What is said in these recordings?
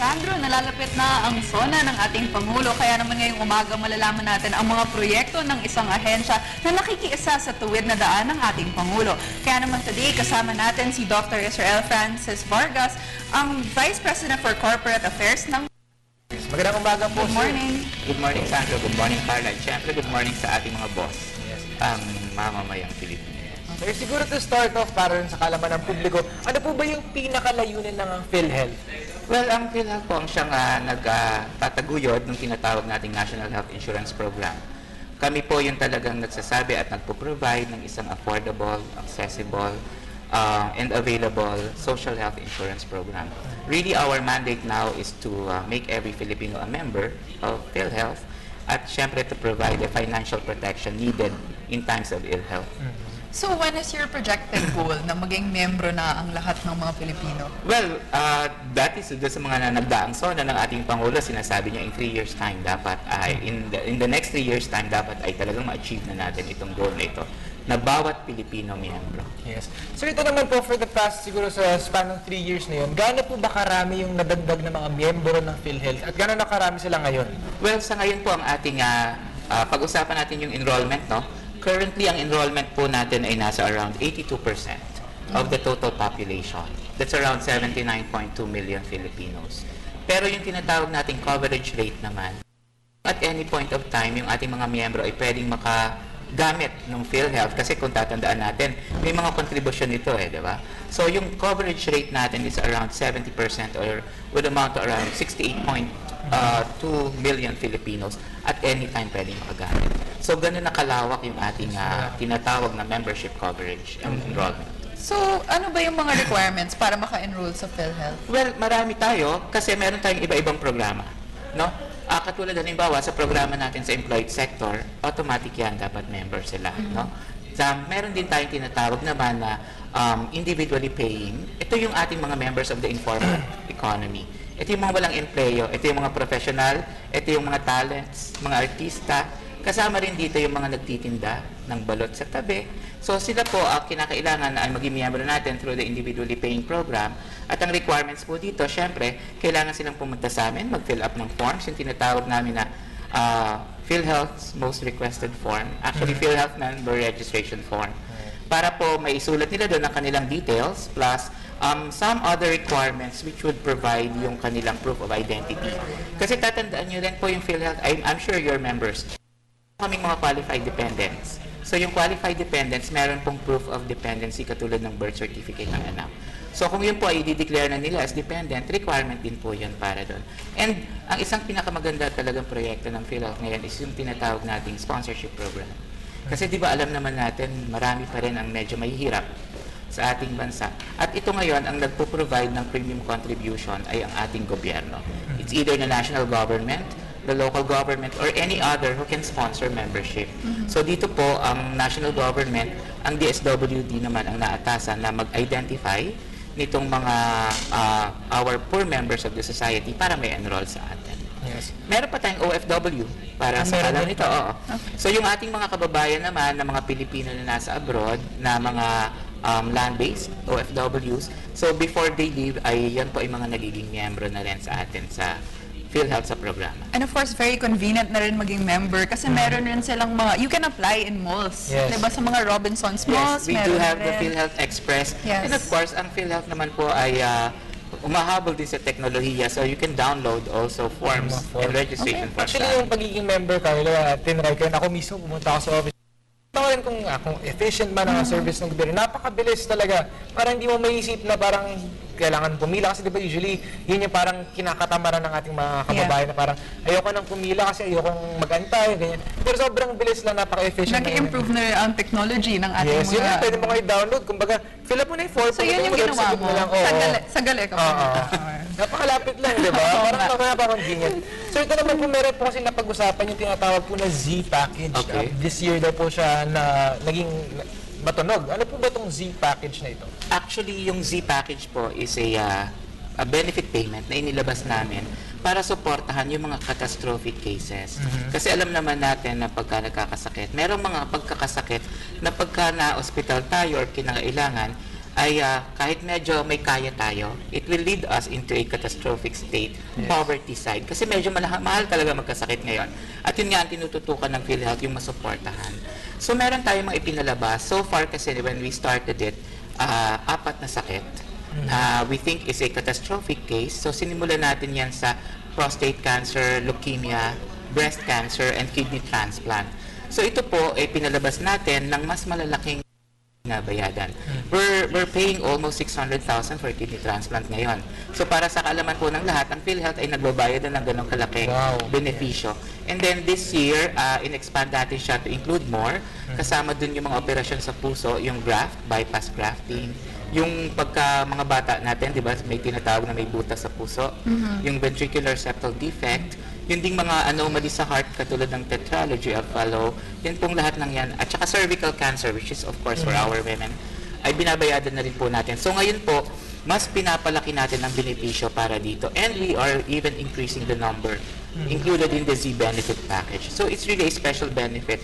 Alejandro, nalalapit na ang SONA ng ating Pangulo. Kaya naman ngayong umaga malalaman natin ang mga proyekto ng isang ahensya na nakikiisa sa tuwid na daan ng ating Pangulo. Kaya naman today, kasama natin si Dr. Israel Francis Vargas, ang Vice President for Corporate Affairs ng... Magandang umaga po. Good morning. Good morning, Sandro. Good morning, Carla. At syempre, good morning sa ating mga boss, ang mamamayang Pilipino. Sir, siguro to start off para rin sa kalaman ng publiko, ano po ba yung pinakalayunin ng PhilHealth? Well, ang PhilHealth po ang siyang nagtataguyod ng tinatawag nating National Health Insurance Program. Kami po yung talagang nagsasabi at nagpo-provide ng isang affordable, accessible, and available social health insurance program. Really, our mandate now is to make every Filipino a member of PhilHealth at syempre to provide the financial protection needed in times of ill health. So when is your projected goal na maging membro na ang lahat ng mga Pilipino? Well, that is doon sa mga nagdaang SONA ng ating Pangulo, sinasabi niya in 3 years time dapat, in the next 3 years time dapat ay talagang ma-achieve na natin itong goal na ito, na bawat Pilipino miyembro. Yes. So ito naman po for the past siguro sa span ng 3 years na yun, gaano po ba karami yung nadagdag na mga miyembro ng PhilHealth at gaano na karami sila ngayon? Well, sa ngayon po ang ating pag-usapan natin yung enrollment, no? Currently, ang enrollment po natin ay nasa around 82% of the total population. That's around 79.2 million Filipinos. Pero yung tinatawag nating coverage rate naman, at any point of time, yung ating mga miyembro ay pwedeng makagamit ng PhilHealth kasi kung tatandaan natin, may mga contribution ito di ba? So yung coverage rate natin is around 70% or would amount to around 68.2 million Filipinos at any time pwedeng makagamit. So ganun na kalawak yung ating tinatawag na membership coverage and enrollment. So ano ba yung mga requirements para maka-enroll sa PhilHealth? Well, marami tayo kasi meron tayong iba-ibang programa, no? Katulad halimbawa sa programa natin sa employed sector, automatic yan, dapat member sila, no? Meron din tayong tinatawag naman na individually paying. Ito yung ating mga members of the informal economy. Ito yung mga walang empleyo, ito yung mga professional, ito yung mga talents, mga artista. Kasama rin dito yung mga nagtitinda ng balot sa tabi. So sila po kinakailangan na maging miyembro natin through the individually paying program. At ang requirements po dito, syempre, kailangan silang pumunta sa amin, mag-fill up ng forms, yung tinatawag namin na PhilHealth's most requested form. Actually, PhilHealth member registration form. Para po may isulat nila doon ang kanilang details plus some other requirements which would provide yung kanilang proof of identity. Kasi tatandaan nyo rin po yung PhilHealth, I'm sure your members, kaming mga qualified dependents. So yung qualified dependents, meron pong proof of dependency katulad ng birth certificate ng anak. So kung yun po ay i-declare na nila as dependent, requirement din po yun para doon. And ang isang pinakamaganda talagang proyekto ng PhilHealth ngayon is yung tinatawag nating sponsorship program. Kasi di ba alam naman natin, marami pa rin ang medyo mahihirap sa ating bansa. At ito ngayon, ang nagpo-provide ng premium contribution ay ang ating gobyerno. It's either the national government, the local government, or any other who can sponsor membership. So dito po, ang national government, ang DSWD naman ang naatasan na mag-identify nitong mga our poor members of the society para may enroll sa atin. Yes. Meron pa tayong OFW para sa kalam nito. Oo. Okay. So yung ating mga kababayan naman na mga Pilipino na nasa abroad, na mga land-based OFWs, so before they leave, ay yan po ay mga nagiging miyembro na rin sa atin sa PhilHealth sa programa. And of course, very convenient na rin maging member kasi meron rin silang mga, you can apply in malls. Yes. Diba sa mga Robinsons Malls, Yes, we do meron have the rin. PhilHealth Express. Yes. And of course, ang PhilHealth naman po ay umahabol din sa teknolohiya. So you can download also forms and registration forms. Actually, yung pagiging member, Carla, tinry ko yun. Ako mismo pumunta ako sa office. Ito rin kung efficient man ang service ng gobyerno. Napakabilis talaga. Parang hindi mo maisip na parang kailangan pumila kasi diba usually yun yung parang kinakatamaran ng ating mga kababayan na parang ayoko nang pumila kasi ayokong mag-antay, ganyan. Pero sobrang bilis lang, napaka-efficient. Nag-improve na rin ang technology ng ating Yes, yun mga... lang, pwede mo kayo i-download. Kumbaga, fill up mo na yung form. So yun yung ginawa mo. Sa gali ka pa. Napakalapit lang, di ba? Parang napaka-convenient. So ito naman po, meron po kasi napag-usapan yung tinatawag po na Z package. Okay. This year daw po siya na naging matunog. Ano po ba itong Z package na ito? Actually, yung Z package po is a benefit payment na inilabas namin para suportahan yung mga catastrophic cases. Kasi alam naman natin na pagka nagkakasakit, merong mga pagkakasakit na pagka na-hospital tayo or kinakailangan, ay kahit medyo may kaya tayo, it will lead us into a catastrophic state, poverty side. Kasi medyo mahal talaga magkasakit ngayon. At yun nga ang tinututukan ng PhilHealth, yung masuportahan. So meron tayong mga ipinalabas. So far kasi when we started it, 4 na sakit. We think is a catastrophic case. So sinimulan natin yan sa prostate cancer, leukemia, breast cancer, and kidney transplant. So ito po ay pinalabas natin ng mas malalaking nabayadan. We're paying almost 600,000 for kidney transplant ngayon. So para sa kaalaman po ng lahat, ang PhilHealth ay nagbabayad na ng ganong kalaking benepisyo. And then this year, in-expand natin siya to include more. Kasama dun yung mga operasyon sa puso, yung graft, bypass grafting, yung pagka mga bata natin, di ba, may tinatawag na may butas sa puso, yung ventricular septal defect, yun ding mga anomaly sa heart katulad ng tetralogy of Fallot, yan pong lahat ng yan. At saka cervical cancer, which is of course for our women, ay binabayadan na rin po natin. So ngayon po, mas pinapalaki natin ang benepisyo para dito. And we are even increasing the number included in the Z benefit package. So it's really a special benefit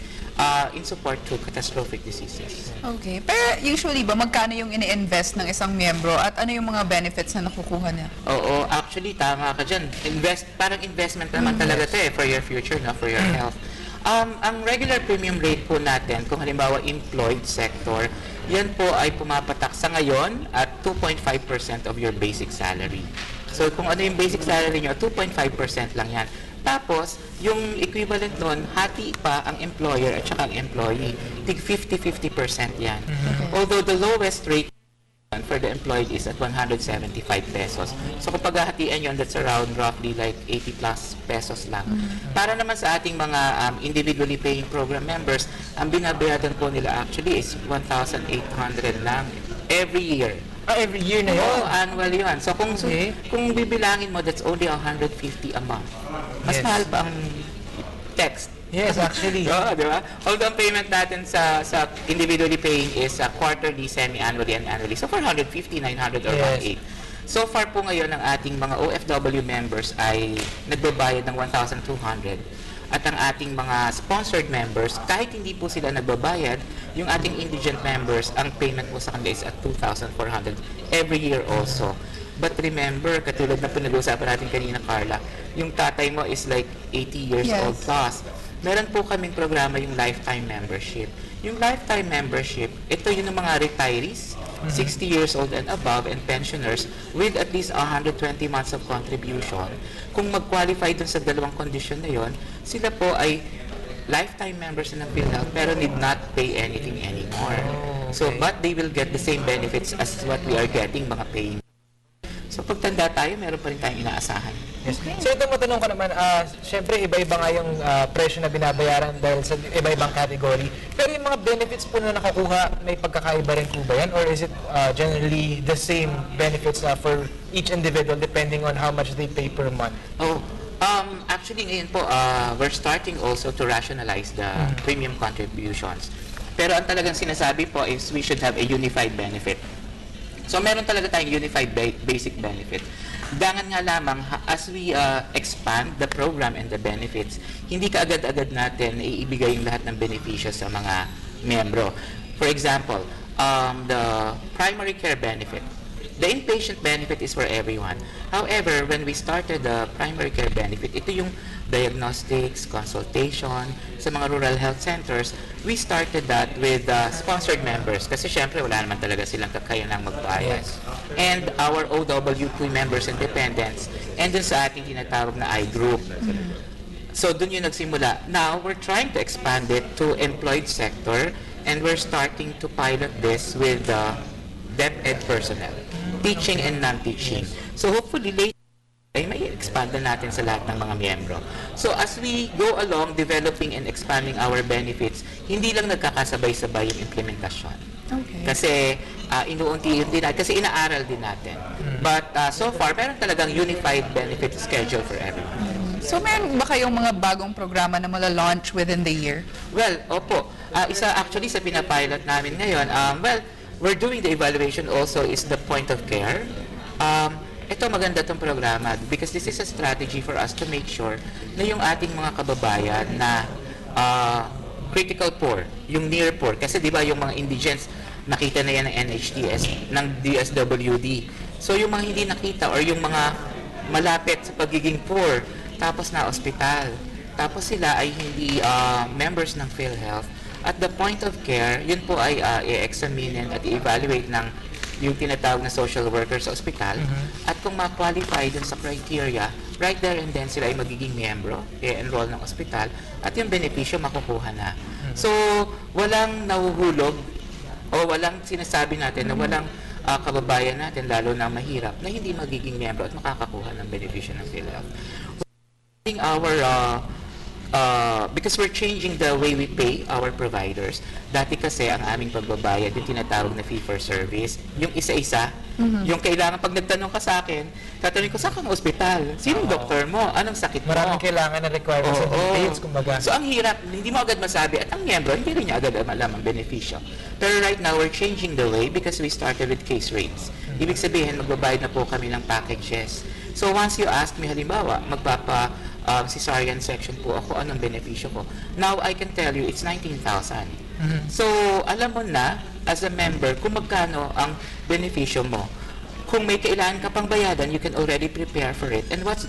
in support to catastrophic diseases. Okay. Pero usually ba, magkano yung ini-invest ng isang miyembro at ano yung mga benefits na nakukuha niya? Oo, actually, tama ka dyan. Parang investment naman talaga ito for your future, no? For your health. Ang regular premium rate po natin, kung halimbawa employed sector, yan po ay pumapatak sa ngayon at 2.5% of your basic salary. So kung ano yung basic salary nyo, 2.5% lang yan. Tapos, yung equivalent nun, hati pa ang employer at saka ang employee. Tig 50-50% yan. Although the lowest rate for the employed is at 175 pesos. So kung paghahatian yun, that's around roughly like 80 plus pesos lang. Para naman sa ating mga individually paying program members, ang binabayadan po nila actually is 1,800 lang every year. Every year na yun? Oo, annual yun. So kung bibilangin mo, that's only 150 a month. Mas mahal pa ang text. Yes, actually. Oo, di ba? Although ang payment natin sa individually paying is quarterly, semi-annually, and annually. So 450, 900, or 1,800. So far po ngayon ang ating mga OFW members ay nagbabayad ng 1,200. At ang ating mga sponsored members, kahit hindi po sila nagbabayad, yung ating indigent members, ang payment po sa kanila is at 2,400 every year also. But remember, katulad na pinag-uusapan natin kanina, Carla, yung tatay mo is like 80 years old plus. Meron po kaming programa yung lifetime membership. Yung lifetime membership, ito yung mga retirees, 60 years old and above, and pensioners with at least 120 months of contribution. Kung mag-qualify dun sa dalawang kondisyon na yon, sila po ay lifetime members ng PhilHealth pero need not pay anything anymore. So, but they will get the same benefits as what we are getting, mga paying. So pagtanda tayo, meron pa rin tayong inaasahan. Yes. So ito matanong ko naman, syempre iba-iba nga yung presyo na binabayaran dahil sa iba-ibang category. Pero yung mga benefits po na nakakuha, may pagkakaiba rin po ba yan? Or is it generally the same benefits for each individual depending on how much they pay per month? Actually ngayon po, we're starting also to rationalize the premium contributions. Pero ang talagang sinasabi po is we should have a unified benefit. So meron talaga tayong unified basic benefit. Dangan nga lamang, as we expand the program and the benefits, hindi ka agad-agad natin iibigay yung lahat ng benepisyo sa mga miyembro. For example, the primary care benefit. The inpatient benefit is for everyone. However, when we started the primary care benefit, ito yung diagnostics, consultation sa mga rural health centers. We started that with sponsored members kasi syempre wala naman talaga silang kakayanang magbayad. And our OWP members and dependents, and dun sa ating tinatawag na I-group. So dun yung nagsimula. Now, we're trying to expand it to employed sector, and we're starting to pilot this with DepEd personnel, teaching and non-teaching. So hopefully later, ay may expand na natin sa lahat ng mga miyembro. So as we go along developing and expanding our benefits, hindi lang nagkakasabay-sabay yung implementasyon. Okay. Kasi inuunti-unti din natin, kasi inaaral din natin. But so far, meron talagang unified benefit schedule for everyone. So meron ba kayong mga bagong programa na mala-launch within the year? Well, opo. Isa actually sa pinapilot namin ngayon, we're doing the evaluation also is the point of care. Ito maganda itong programa because this is a strategy for us to make sure na yung ating mga kababayan na critical poor, yung near poor, kasi di ba yung mga indigents, nakita na yan ng NHTS, ng DSWD. So yung mga hindi nakita or yung mga malapit sa pagiging poor, tapos na ospital, tapos sila ay hindi members ng PhilHealth, at the point of care, yun po ay i-examine at i-evaluate ng yung tinatawag na social worker sa ospital, at kung ma-qualify dun sa criteria, right there and then sila ay magiging miyembro, i-enroll ng ospital, at yung benepisyo makukuha na. So, walang nahuhulog o walang sinasabi natin na walang kababayan natin, lalo na mahirap, na hindi magiging miyembro at makakakuha ng benepisyo ng PhilHealth. Because we're changing the way we pay our providers. Dati kasi ang aming pagbabayad, yung tinatawag na fee for service, yung isa-isa, yung kailangan pag nagtanong ka sa akin, tatanungin ko, saan kang ospital? Sinong doktor mo? Anong sakit mo? Maraming kailangan na requirements and details, kumbaga. So ang hirap, hindi mo agad masabi, at ang miyembro, hindi rin niya agad alam ang benepisyo. Pero right now, we're changing the way because we started with case rates. Ibig sabihin, magbabayad na po kami ng packages. So once you ask me, halimbawa, cesarean section po ako, anong benepisyo ko? Now, I can tell you, it's 19,000. So, alam mo na, as a member, kung magkano ang benepisyo mo. Kung may kailangan ka pang bayadan, you can already prepare for it. And what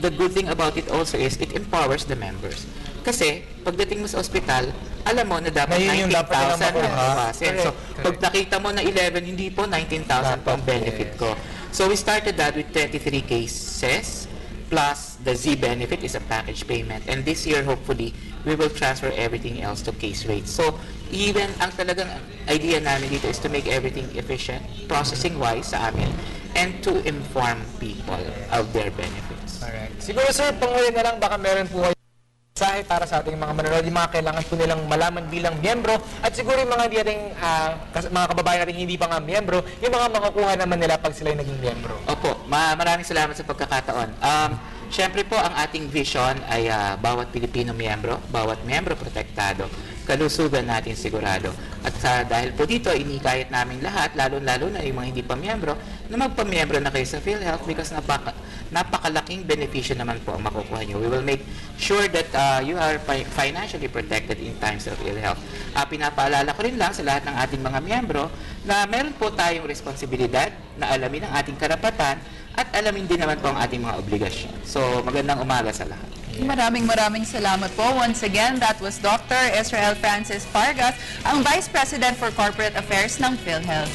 the good thing about it also is, it empowers the members. Kasi, pagdating mo sa ospital, alam mo na dapat 19,000 ang bawasin. So, pag nakita mo na 11, hindi po 19,000 po ang benefit ko. So, we started that with 33 cases, plus the Z benefit is a package payment. And this year, hopefully, we will transfer everything else to case rates. So, even ang talagang idea namin dito is to make everything efficient, processing-wise sa amin, and to inform people of their benefits. Alright. Siguro sir, panghuli na lang, baka meron po kayo mensahe para sa ating mga manonood, yung mga kailangan po nilang malaman bilang miyembro, at siguro yung mga di ating, mga kababayan natin hindi pa nga miyembro, yung mga makukuha naman nila pag sila naging miyembro. Opo, maraming salamat sa pagkakataon. Siyempre po, ang ating vision ay bawat Pilipino miyembro, bawat miyembro protektado, kalusugan natin sigurado. At dahil po dito, inikayat namin lahat, lalo-lalo na yung mga hindi pa miyembro, na magpa-miyembro na kayo sa PhilHealth because napakalaking benepisyo naman po ang makukuha nyo. We will make sure that you are financially protected in times of ill health. Pinapaalala ko rin lang sa lahat ng ating mga miyembro na meron po tayong responsibilidad na alamin ang ating karapatan at alamin din naman po ang ating mga obligasyon. So, magandang umaga sa lahat. Maraming salamat po. Once again, that was Dr. Israel Francis Pargas, ang Vice President for Corporate Affairs ng PhilHealth.